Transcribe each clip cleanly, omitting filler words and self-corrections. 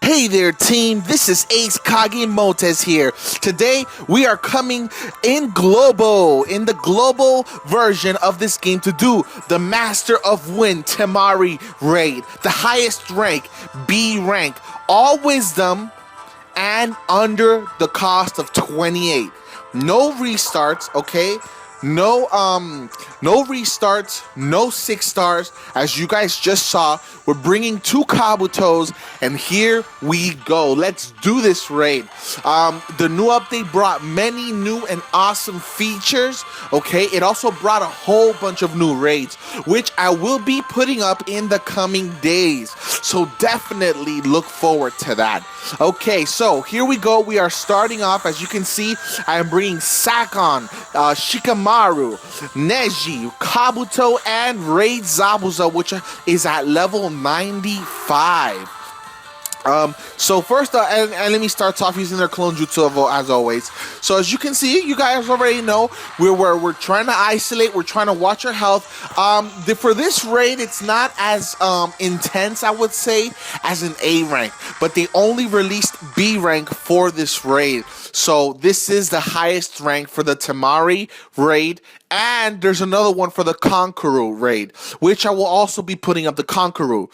Hey there team, this is Ace Kagemotes here. Today we are coming in the global version of this game to do the Master of Wind Temari Raid. The highest rank, B rank, all wisdom and under the cost of 28. No restarts, okay? No restarts, no 6 stars. As you guys just saw, we're bringing 2 Kabutos, and here we go. Let's do this raid. The new update brought many new and awesome features, okay? It also brought a whole bunch of new raids, which I will be putting up in the coming days. So definitely look forward to that. Okay, so here we go. We are starting off. As you can see, I am bringing Sakon, Shikamaru, Neji, Kabuto, and Raid Zabuza, which is at level 95. So first, and let me start off using their clone jutsu as always. So as you can see, you guys already know we're trying to isolate. We're trying to watch our health. For this raid, it's not as intense, I would say, as an A rank, but they only released B rank for this raid. So this is the highest rank for the Temari Raid, and there's another one for the Konkoru Raid, which I will also be putting up. The Konkoru,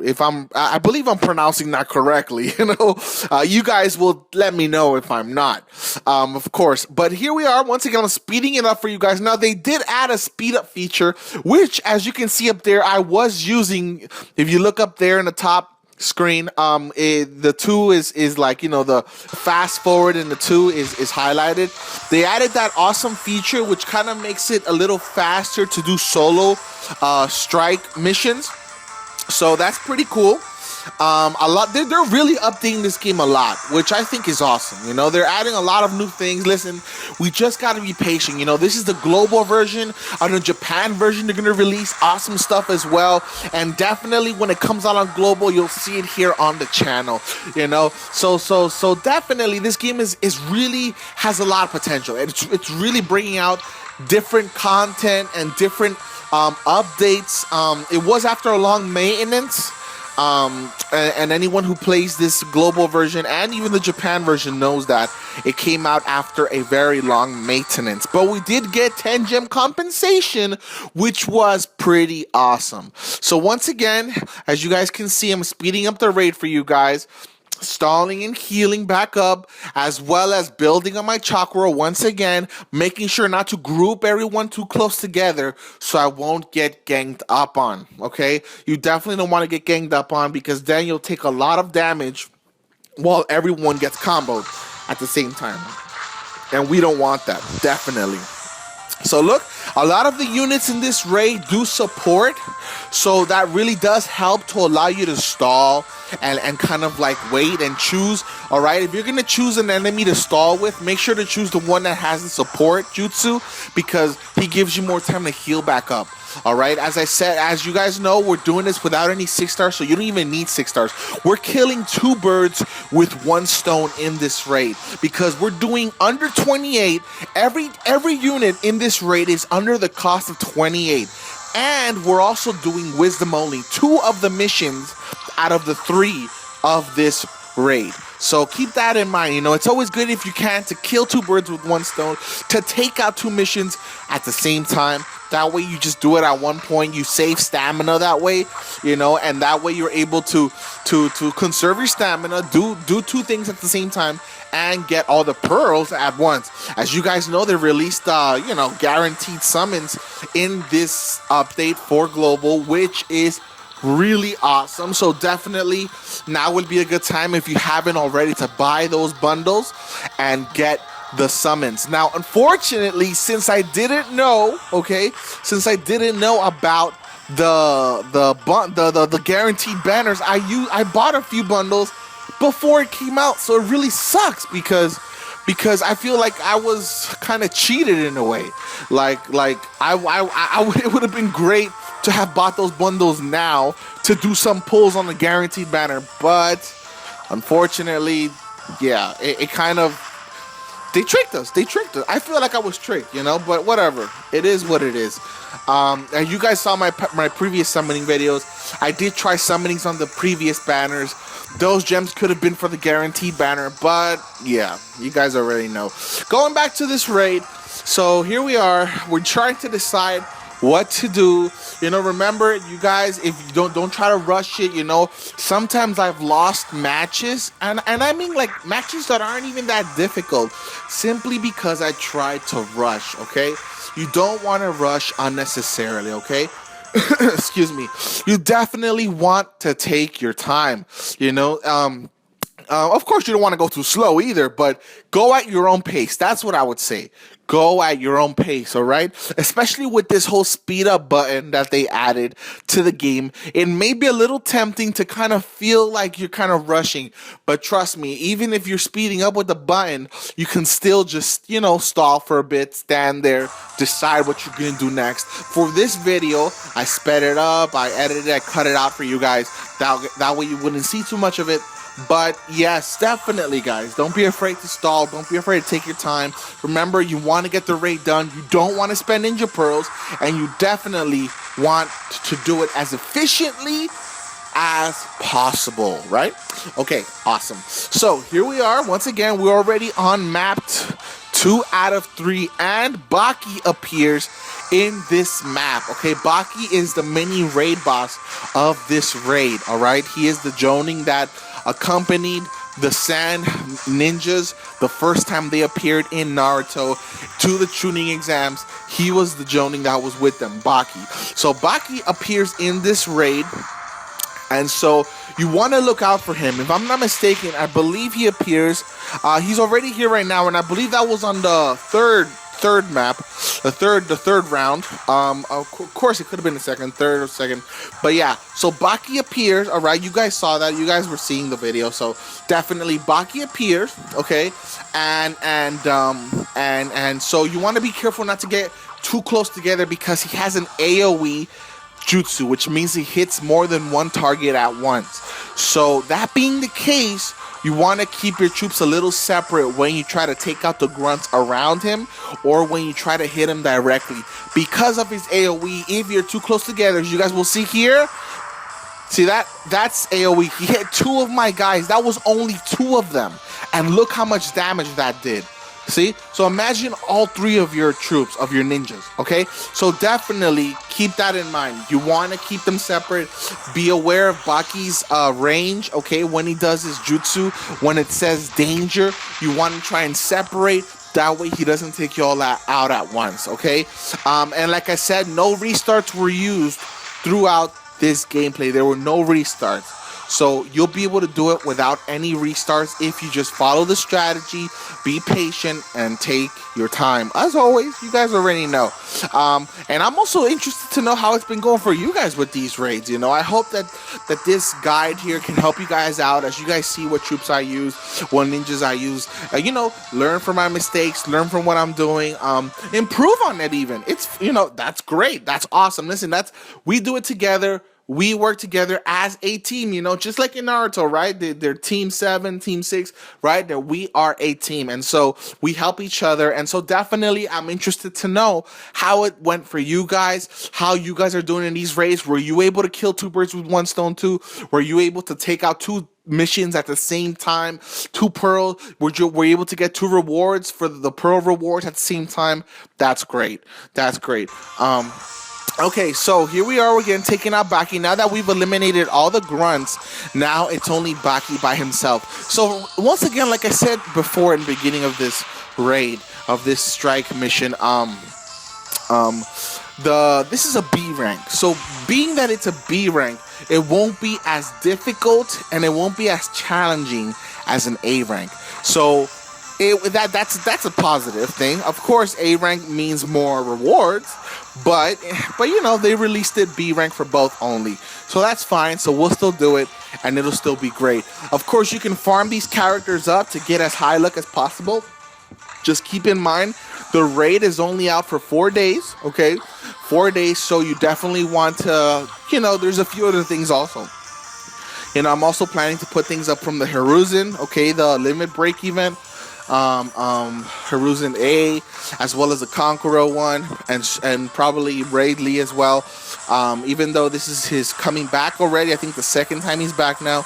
if I believe I'm pronouncing that correctly. You guys will let me know if I'm not, of course. But here we are once again. I'm speeding it up for you guys. Now they did add a speed up feature, which, as you can see up there, I was using. If you look up there in the top screen, the 2 is like, the fast forward, and the 2 is highlighted. They added that awesome feature which kind of makes it a little faster to do solo strike missions, so that's pretty cool. They're really updating this game a lot, which I think is awesome. They're adding a lot of new things. Listen, we just got to be patient. This is the global version. On the Japan version, they're going to release awesome stuff as well, and definitely when it comes out on global, you'll see it here on the channel. So definitely this game is really has a lot of potential. It's really bringing out different content and different updates. It was after a long maintenance. And anyone who plays this global version and even the Japan version knows that it came out after a very long maintenance. But we did get 10 gem compensation, which was pretty awesome. So once again, as you guys can see, I'm speeding up the raid for you guys, stalling and healing back up, as well as building on my chakra once again, making sure not to group everyone too close together so I won't get ganged up on. Okay, you definitely don't want to get ganged up on, because then you'll take a lot of damage while everyone gets comboed at the same time, and we don't want that, definitely. So look, a lot of the units in this raid do support, so that really does help to allow you to stall and kind of like wait and choose. All right, if you're gonna choose an enemy to stall with, make sure to choose the one that has the support jutsu, because he gives you more time to heal back up. All right, as I said, as you guys know, we're doing this without any 6 stars, so you don't even need 6 stars. We're killing 2 birds with 1 stone in this raid, because we're doing under 28. Every unit in this raid is under the cost of 28, and we're also doing wisdom only. 2 of the missions out of the 3 of this raid. So keep that in mind. It's always good, if you can, to kill 2 birds with 1 stone, to take out 2 missions at the same time. That way you just do it at one point. You save stamina that way, and that way you're able to conserve your stamina, do 2 things at the same time, and get all the pearls at once. As you guys know, they released guaranteed summons in this update for global, which is really awesome. So definitely now would be a good time, if you haven't already, to buy those bundles and get the summons. Now, unfortunately, since I didn't know about the guaranteed banners, I bought a few bundles before it came out, so it really sucks, because I feel like I was kind of cheated in a way. It would have been great to have bought those bundles now to do some pulls on the guaranteed banner, but unfortunately, yeah, it kind of They tricked us. They tricked us. I feel like I was tricked, you know, but whatever. It is what it is. And you guys saw my previous summoning videos. I did try summonings on the previous banners. Those gems could have been for the guaranteed banner, but yeah, you guys already know. Going back to this raid, so here we are. We're trying to decide what to do. You know, remember, you guys, if you don't try to rush it. You know, sometimes I've lost matches, and I mean like matches that aren't even that difficult, simply because I tried to rush. Okay, you don't want to rush unnecessarily. Okay. Excuse me. You definitely want to take your time. You know, of course, you don't want to go too slow either, but go at your own pace. That's what I would say. Go at your own pace, all right? Especially with this whole speed up button that they added to the game. It may be a little tempting to kind of feel like you're kind of rushing, but trust me, even if you're speeding up with the button, you can still just, you know, stall for a bit, stand there, decide what you're going to do next. For this video, I sped it up, I edited it, I cut it out for you guys. That way you wouldn't see too much of it. But yes, definitely, guys, don't be afraid to stall. Don't be afraid to take your time. Remember, you want to get the raid done. You don't want to spend ninja pearls, and you definitely want to do it as efficiently as possible, right? Okay, awesome. So here we are. Once again, we're already on map 2 out of 3, and Baki appears in this map. Okay, Baki is the mini raid boss of this raid. All right, he is the Jonin that accompanied the Sand Ninjas the first time they appeared in Naruto to the tuning exams. He was the Jonin that was with them, Baki. So Baki appears in this raid, and so you want to look out for him. If I'm not mistaken, I believe he appears. He's already here right now, and I believe that was on the third map, the third round. Of course, it could have been the third or second, but yeah. So Baki appears. All right, you guys saw that. You guys were seeing the video, so definitely Baki appears. Okay, and so you want to be careful not to get too close together, because he has an AOE jutsu, which means he hits more than one target at once. So that being the case, you want to keep your troops a little separate when you try to take out the grunts around him, or when you try to hit him directly. Because of his AoE, if you're too close together, as you guys will see here, see that's AoE. He hit 2 of my guys. That was only 2 of them. And look how much damage that did. See? So imagine all 3 of your troops, of your ninjas, okay? So definitely keep that in mind. You want to keep them separate. Be aware of Baki's range, okay? When he does his jutsu, when it says danger, you want to try and separate. That way he doesn't take you all out at once, okay? And like I said, no restarts were used throughout this gameplay. There were no restarts. So you'll be able to do it without any restarts if you just follow the strategy, be patient, and take your time. As always, you guys already know. And I'm also interested to know how it's been going for you guys with these raids. You know, I hope that this guide here can help you guys out as you guys see what troops I use, what ninjas I use. You know, learn from my mistakes, learn from what I'm doing, improve on it even. It's, you know, that's great. That's awesome. Listen, we do it together. We work together as a team, you know, just like in Naruto, right? They're team 7, team 6, right? That we are a team. And so we help each other. And so definitely I'm interested to know how it went for you guys, how you guys are doing in these raids. Were you able to kill 2 birds with 1 stone too? Were you able to take out 2 missions at the same time? 2 pearls? Were you able to get 2 rewards for the pearl rewards at the same time? That's great. That's great. Okay, so here we are again, taking out Baki. Now that we've eliminated all the grunts, now it's only Baki by himself. So once again, like I said before in the beginning of this raid, of this strike mission, this is a B rank. So being that it's a B rank, it won't be as difficult and it won't be as challenging as an A rank. So that's a positive thing. Of course, A rank means more rewards, but you know, they released it B rank for both only, so that's fine. So we'll still do it, and it'll still be great. Of course, you can farm these characters up to get as high luck as possible. Just keep in mind, the raid is only out for 4 days. Okay, 4 days. So you definitely want to, you know, there's a few other things also. And I'm also planning to put things up from the Hiruzen, okay, the limit break event. Hiruzen A, as well as the Conqueror one, and probably Raid Lee as well. Even though this is his coming back already, I think the second time he's back now.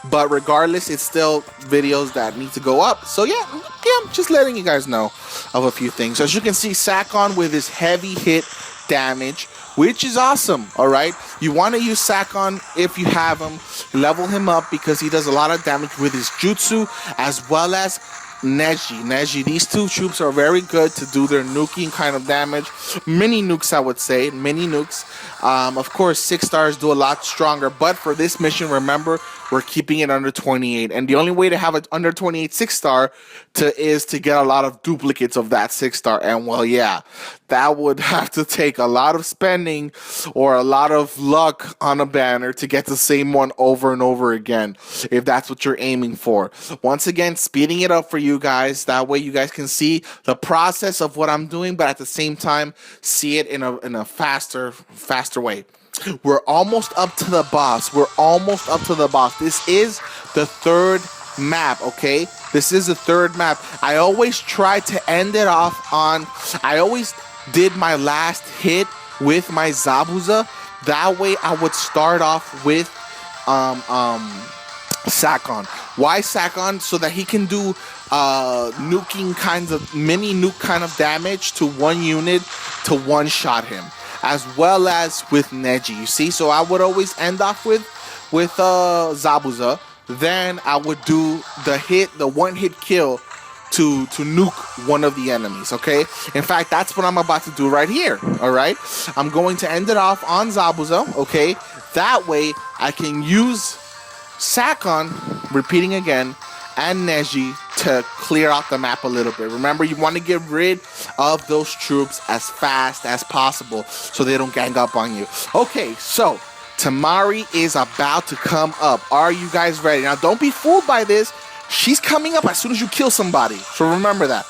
But regardless, it's still videos that need to go up. So yeah, I'm just letting you guys know of a few things. As you can see, Sakon with his heavy hit damage, which is awesome. All right, you want to use Sakon if you have him, level him up because he does a lot of damage with his jutsu, as well as Neji. These two troops are very good to do their nuking kind of damage. Mini nukes, I would say. Mini nukes. Of course, 6 stars do a lot stronger, but for this mission, remember, we're keeping it under 28. And the only way to have it under 28 6-star is to get a lot of duplicates of that 6-star. And well, yeah, that would have to take a lot of spending or a lot of luck on a banner to get the same one over and over again, if that's what you're aiming for. Once again, speeding it up for you guys. That way you guys can see the process of what I'm doing, but at the same time, see it in a faster way. We're almost up to the boss. This is the third map, okay? This is the third map. I always try to end it off on... I always did my last hit with my Zabuza. That way I would start off with Sakon. Why Sakon? So that he can do nuking kinds of... mini nuke kind of damage to one unit to one-shot him, as well as with Neji. You see, so I would always end off with Zabuza. Then I would do the one-hit kill to nuke one of the enemies. Okay. In fact, that's what I'm about to do right here. All right. I'm going to end it off on Zabuza. Okay. That way I can use Sakon, repeating again, and Neji to clear out the map a little bit. Remember, you want to get rid of those troops as fast as possible so they don't gang up on you. Okay, so Temari is about to come up. Are you guys ready? Now, don't be fooled by this. She's coming up as soon as you kill somebody. So remember that.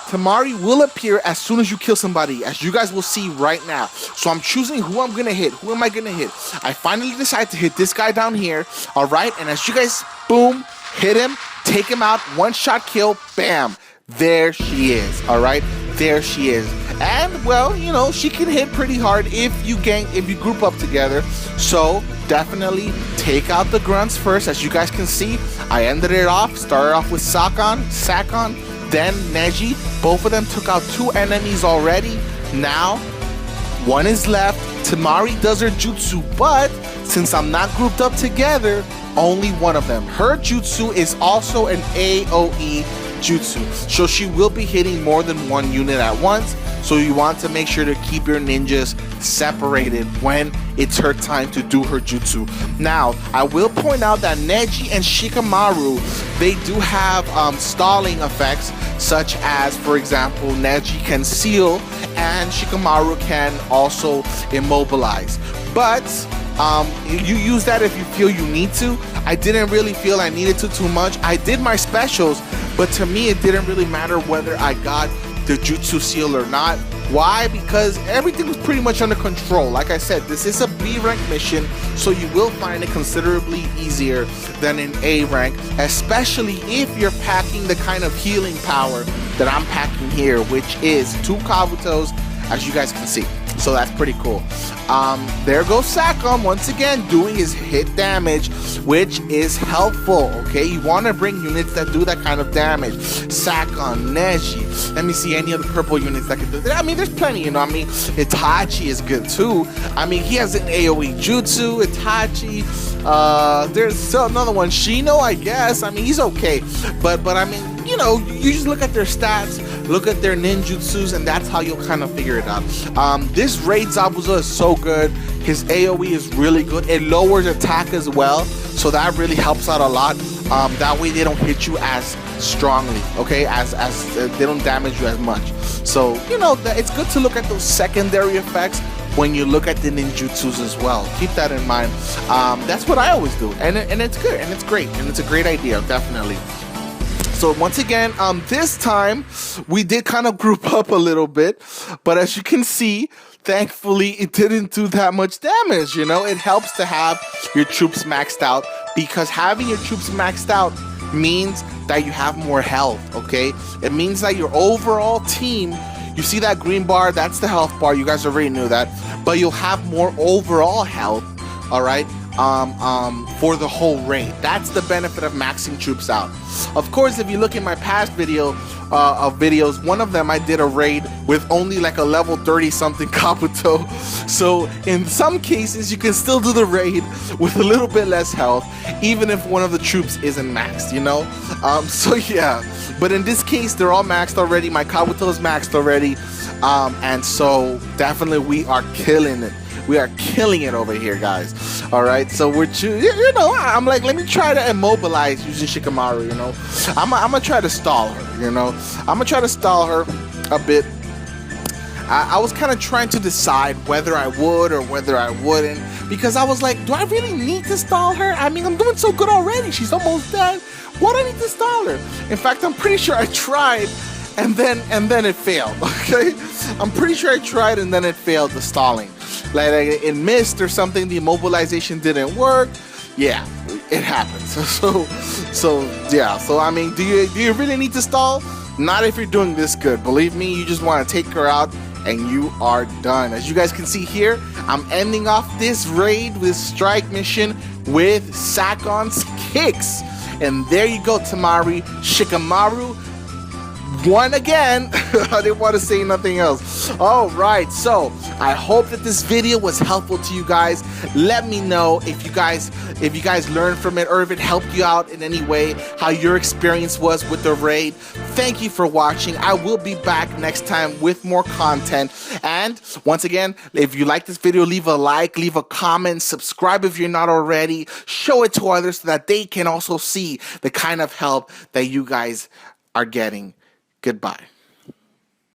Temari will appear as soon as you kill somebody, as you guys will see right now. So I'm choosing who I'm going to hit. Who am I going to hit? I finally decide to hit this guy down here. All right, and as you guys, boom, hit him, take him out, one-shot kill, bam. There she is, all right? There she is. And, well, you know, she can hit pretty hard if you group up together. So, definitely take out the grunts first. As you guys can see, I ended it off. Started off with Sakon, then Neji. Both of them took out 2 enemies already. Now, one is left. Temari does her jutsu, but since I'm not grouped up together, only one of them. Her jutsu is also an AoE jutsu, so she will be hitting more than one unit at once. So you want to make sure to keep your ninjas separated when it's her time to do her jutsu. Now, I will point out that Neji and Shikamaru, they do have stalling effects, such as, for example, Neji can seal and Shikamaru can also immobilize. But you use that if you feel you need to. I didn't really feel I needed to too much. I did my specials, but to me it didn't really matter whether I got the jutsu seal or not. Why? Because everything was pretty much under control. Like I said, this is a B rank mission, so you will find it considerably easier than an A rank, especially if you're packing the kind of healing power that I'm packing here, which is 2 Kabutos, as you guys can see. So that's pretty cool. There goes Sakon once again doing his hit damage, which is helpful. Okay, you want to bring units that do that kind of damage. Sakon, Neji. Let me see any other purple units that can do that. I mean, there's plenty, you know. I mean, Itachi is good too. I mean, he has an AoE jutsu. Itachi. There's still another one, Shino, I guess. I mean, he's okay, but I mean, you know, you just look at their stats, look at their ninjutsus, and that's how you'll kind of figure it out. This Raid Zabuza is so good. His AoE is really good. It lowers attack as well, so that really helps out a lot. That way they don't hit you as strongly, okay, as they don't damage you as much. So, you know, it's good to look at those secondary effects when you look at the ninjutsus as well. Keep that in mind. That's what I always do, and it's good, and it's great, and it's a great idea, definitely. So once again, this time we did kind of group up a little bit, but as you can see, thankfully it didn't do that much damage. You know, it helps to have your troops maxed out, because having your troops maxed out means that you have more health, okay? It means that your overall team, you see that green bar, that's the health bar, you guys already knew that, but you'll have more overall health, all right, for the whole raid. That's the benefit of maxing troops out. Of course, if you look at my past videos, one of them I did a raid with only like a level 30 something Kabuto. So in some cases you can still do the raid with a little bit less health, even if one of the troops isn't maxed, you know. So yeah, but in this case they're all maxed already. My Kabuto is maxed already, and so definitely we are killing it. We are killing it over here, guys. All right, so we're you know, I'm like, let me try to immobilize using Shikamaru. You know, I'm gonna try to stall her. You know, I'm gonna try to stall her a bit. I was kind of trying to decide whether I would or whether I wouldn't, because I was like, do I really need to stall her? I mean, I'm doing so good already. She's almost dead. Why do I need to stall her? In fact, I'm pretty sure I tried, and then it failed. Okay, I'm pretty sure I tried and then it failed, the stalling. Like it missed or something. The immobilization didn't work. Yeah, it happens. So yeah. So I mean, do you really need to stall? Not if you're doing this good. Believe me, you just want to take her out and you are done. As you guys can see here, I'm ending off this raid with strike mission with Sakon's kicks. And there you go, Temari. Shikamaru won again. I didn't want to say nothing else. All right, so I hope that this video was helpful to you guys. Let me know if you guys learned from it, or if it helped you out in any way, how your experience was with the raid. Thank you for watching. I will be back next time with more content. And once again, if you like this video, leave a like, leave a comment, subscribe if you're not already, show it to others so that they can also see the kind of help that you guys are getting. Goodbye.